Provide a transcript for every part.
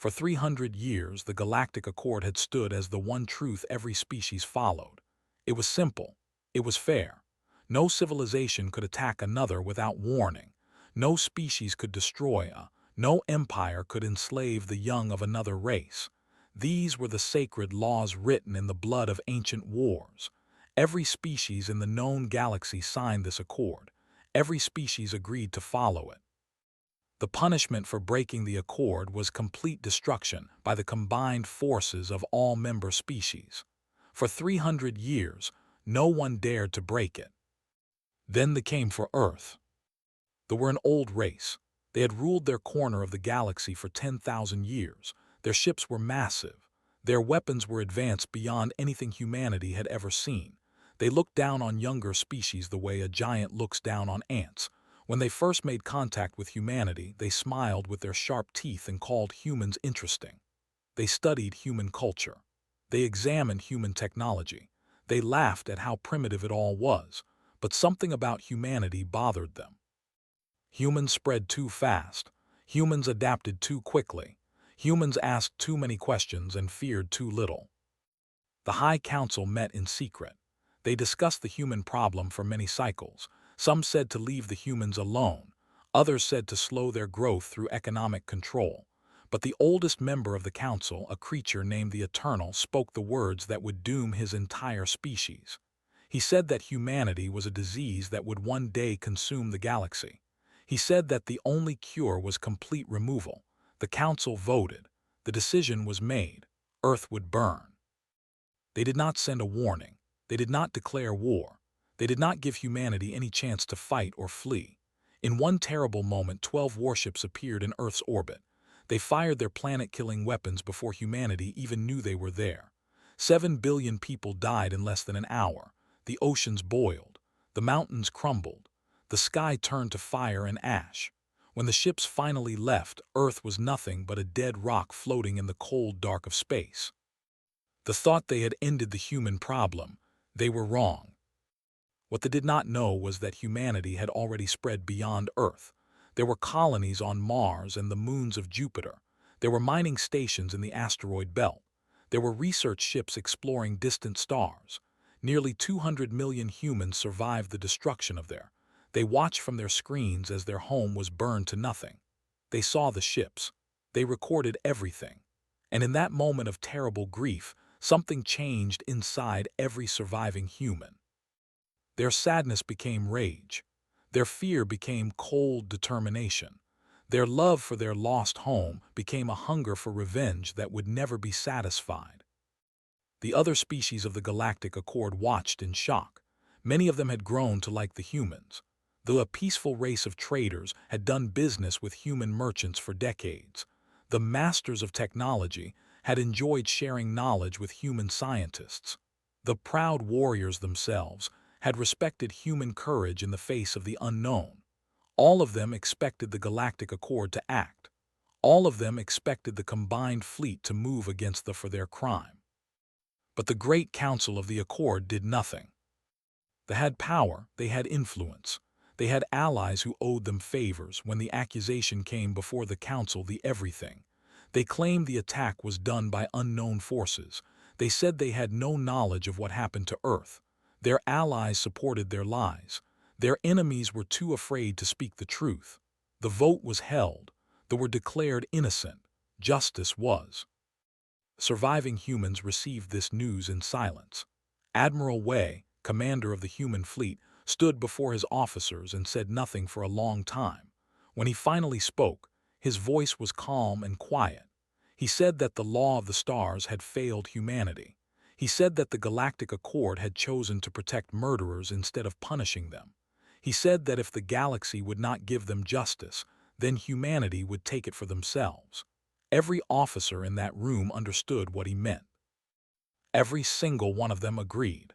For 300 years, the Galactic Accord had stood as the one truth every species followed. It was simple. It was fair. No civilization could attack another without warning. No species could destroy no empire could enslave the young of another race. These were the sacred laws written in the blood of ancient wars. Every species in the known galaxy signed this accord. Every species agreed to follow it. The punishment for breaking the accord was complete destruction by the combined forces of all member species. For 300 years, no one dared to break it. Then they came for Earth. They were an old race. They had ruled their corner of the galaxy for 10,000 years. Their ships were massive. Their weapons were advanced beyond anything humanity had ever seen. They looked down on younger species the way a giant looks down on ants. When they first made contact with humanity, they smiled with their sharp teeth and called humans interesting. They studied human culture. They examined human technology. They laughed at how primitive it all was, but something about humanity bothered them. Humans spread too fast. Humans adapted too quickly. Humans asked too many questions and feared too little. The High Council met in secret. They discussed the human problem for many cycles. Some said to leave the humans alone. Others said to slow their growth through economic control. But the oldest member of the council, a creature named the Eternal, spoke the words that would doom his entire species. He said that humanity was a disease that would one day consume the galaxy. He said that the only cure was complete removal. The council voted. The decision was made. Earth would burn. They did not send a warning. They did not declare war. They did not give humanity any chance to fight or flee. In one terrible moment, 12 warships appeared in Earth's orbit. They fired their planet-killing weapons before humanity even knew they were there. 7 billion people died in less than an hour. The oceans boiled. The mountains crumbled. The sky turned to fire and ash. When the ships finally left, Earth was nothing but a dead rock floating in the cold dark of space. The thought they had ended the human problem. They were wrong. What they did not know was that humanity had already spread beyond Earth. There were colonies on Mars and the moons of Jupiter. There were mining stations in the asteroid belt. There were research ships exploring distant stars. Nearly 200 million humans survived the destruction of their. They watched from their screens as their home was burned to nothing. They saw the ships. They recorded everything. And in that moment of terrible grief, something changed inside every surviving human. Their sadness became rage. Their fear became cold determination. Their love for their lost home became a hunger for revenge that would never be satisfied. The other species of the Galactic Accord watched in shock. Many of them had grown to like the humans. Though a peaceful race of traders had done business with human merchants for decades, the masters of technology had enjoyed sharing knowledge with human scientists. The proud warriors themselves had respected human courage in the face of the unknown. All of them expected the Galactic Accord to act. All of them expected the combined fleet to move against them for their crime. But the Great Council of the Accord did nothing. They had power, they had influence. They had allies who owed them favors. When the accusation came before the council, the everything. They claimed the attack was done by unknown forces. They said they had no knowledge of what happened to Earth. Their allies supported their lies. Their enemies were too afraid to speak the truth. The vote was held. They were declared innocent. Justice was. Surviving humans received this news in silence. Admiral Wei, commander of the human fleet, stood before his officers and said nothing for a long time. When he finally spoke, his voice was calm and quiet. He said that the law of the stars had failed humanity. He said that the Galactic Accord had chosen to protect murderers instead of punishing them. He said that if the galaxy would not give them justice, then humanity would take it for themselves. Every officer in that room understood what he meant. Every single one of them agreed.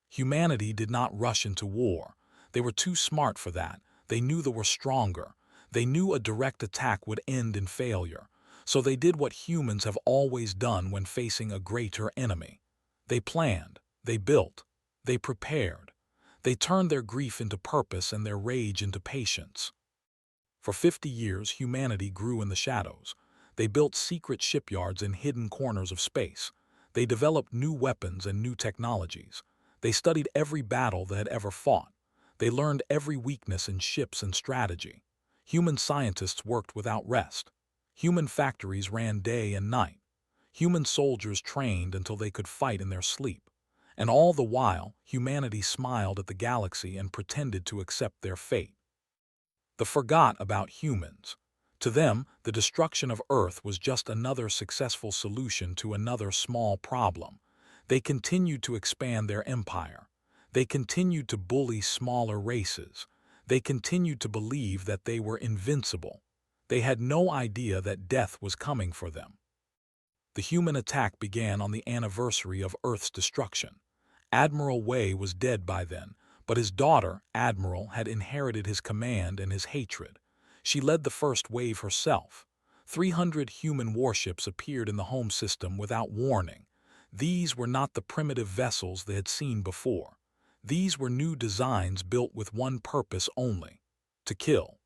Humanity did not rush into war. They were too smart for that. They knew they were stronger. They knew a direct attack would end in failure. So they did what humans have always done when facing a greater enemy. They planned. They built. They prepared. They turned their grief into purpose and their rage into patience. For 50 years, humanity grew in the shadows. They built secret shipyards in hidden corners of space. They developed new weapons and new technologies. They studied every battle they had ever fought. They learned every weakness in ships and strategy. Human scientists worked without rest. Human factories ran day and night. Human soldiers trained until they could fight in their sleep. And all the while, humanity smiled at the galaxy and pretended to accept their fate. They forgot about humans. To them, the destruction of Earth was just another successful solution to another small problem. They continued to expand their empire. They continued to bully smaller races. They continued to believe that they were invincible. They had no idea that death was coming for them. The human attack began on the anniversary of Earth's destruction. Admiral Wei was dead by then, but his daughter, Admiral, had inherited his command and his hatred. She led the first wave herself. 300 human warships appeared in the home system without warning. These were not the primitive vessels they had seen before. These were new designs built with one purpose only: to kill.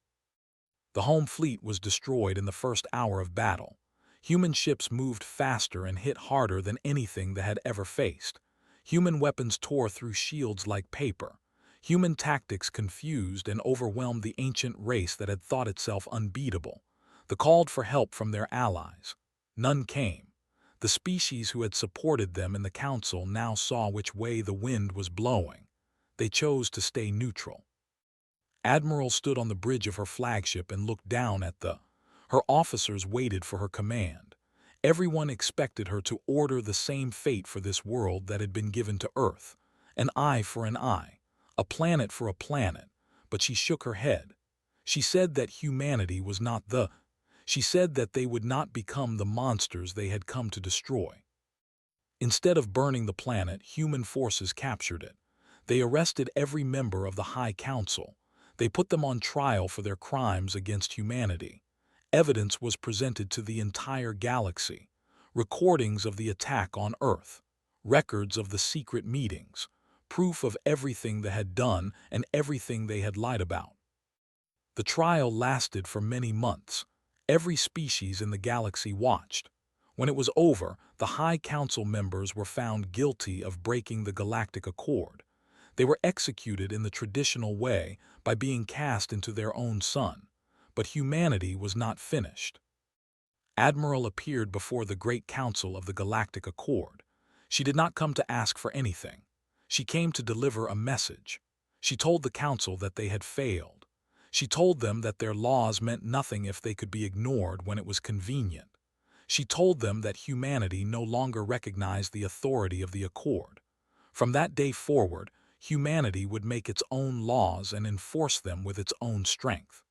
The home fleet was destroyed in the first hour of battle. Human ships moved faster and hit harder than anything they had ever faced. Human weapons tore through shields like paper. Human tactics confused and overwhelmed the ancient race that had thought itself unbeatable. They called for help from their allies. None came. The species who had supported them in the council now saw which way the wind was blowing. They chose to stay neutral. Admiral stood on the bridge of her flagship and looked down at her officers waited for her command. Everyone expected her to order the same fate for this world that had been given to Earth: an eye for an eye, a planet for a planet. But she shook her head. She said that humanity was not she said that they would not become the monsters they had come to destroy. Instead of burning the planet, human forces captured it. They arrested every member of the High Council. They put them on trial for their crimes against humanity. Evidence was presented to the entire galaxy: recordings of the attack on Earth, records of the secret meetings, proof of everything they had done and everything they had lied about. The trial lasted for many months. Every species in the galaxy watched. When it was over, the High Council members were found guilty of breaking the Galactic Accord. They were executed in the traditional way by being cast into their own sun. But humanity was not finished. Admiral appeared before the Great Council of the Galactic Accord. She did not come to ask for anything. She came to deliver a message. She told the Council that they had failed. She told them that their laws meant nothing if they could be ignored when it was convenient. She told them that humanity no longer recognized the authority of the Accord. From that day forward, humanity would make its own laws and enforce them with its own strength.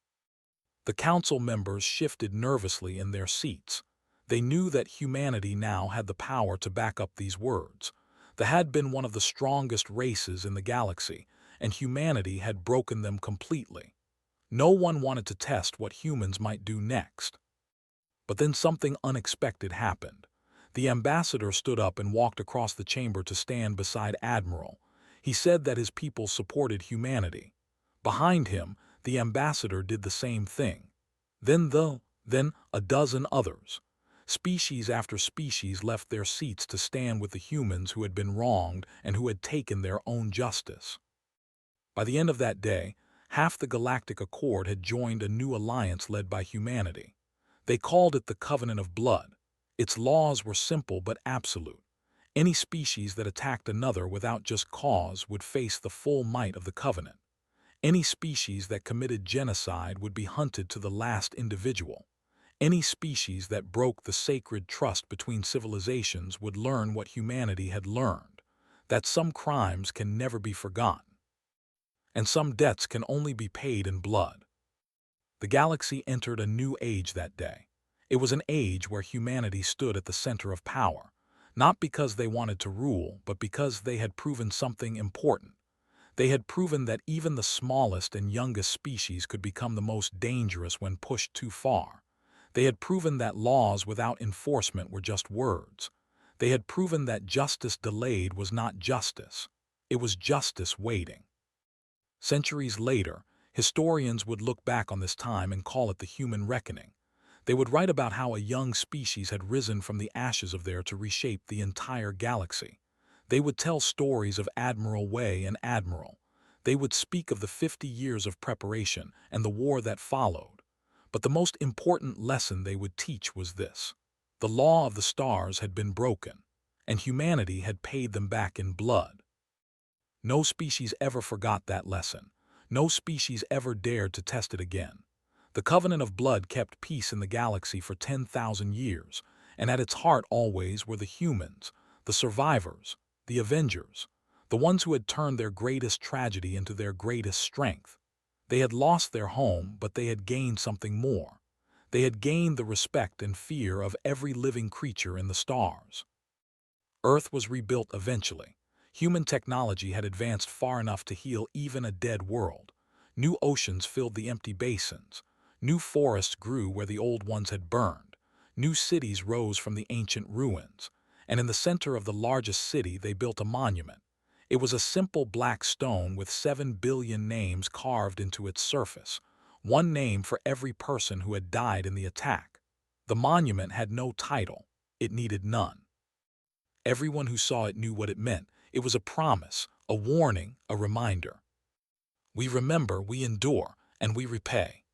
The council members shifted nervously in their seats. They knew that humanity now had the power to back up these words. They had been one of the strongest races in the galaxy, and humanity had broken them completely. No one wanted to test what humans might do next. But then something unexpected happened. The ambassador stood up and walked across the chamber to stand beside Admiral. He said that his people supported humanity. Behind him, the ambassador did the same thing. Then a dozen others. Species after species left their seats to stand with the humans who had been wronged and who had taken their own justice. By the end of that day, half the Galactic Accord had joined a new alliance led by humanity. They called it the Covenant of Blood. Its laws were simple but absolute. Any species that attacked another without just cause would face the full might of the Covenant. Any species that committed genocide would be hunted to the last individual. Any species that broke the sacred trust between civilizations would learn what humanity had learned: that some crimes can never be forgotten, and some debts can only be paid in blood. The galaxy entered a new age that day. It was an age where humanity stood at the center of power, not because they wanted to rule, but because they had proven something important. They had proven that even the smallest and youngest species could become the most dangerous when pushed too far. They had proven that laws without enforcement were just words. They had proven that justice delayed was not justice. It was justice waiting. Centuries later, historians would look back on this time and call it the human reckoning. They would write about how a young species had risen from the ashes of there to reshape the entire galaxy. They would tell stories of Admiral Way and Admiral. They would speak of the 50 years of preparation and the war that followed. But the most important lesson they would teach was this. The law of the stars had been broken, and humanity had paid them back in blood. No species ever forgot that lesson. No species ever dared to test it again. The Covenant of Blood kept peace in the galaxy for 10,000 years, and at its heart always were the humans, the survivors, the avengers, the ones who had turned their greatest tragedy into their greatest strength. They had lost their home, but they had gained something more. They had gained the respect and fear of every living creature in the stars. Earth was rebuilt eventually. Human technology had advanced far enough to heal even a dead world. New oceans filled the empty basins. New forests grew where the old ones had burned. New cities rose from the ancient ruins. And in the center of the largest city they built a monument. It was a simple black stone with 7 billion names carved into its surface, one name for every person who had died in the attack. The monument had no title. It needed none. Everyone who saw it knew what it meant. It was a promise, a warning, a reminder. We remember, we endure, and we repay.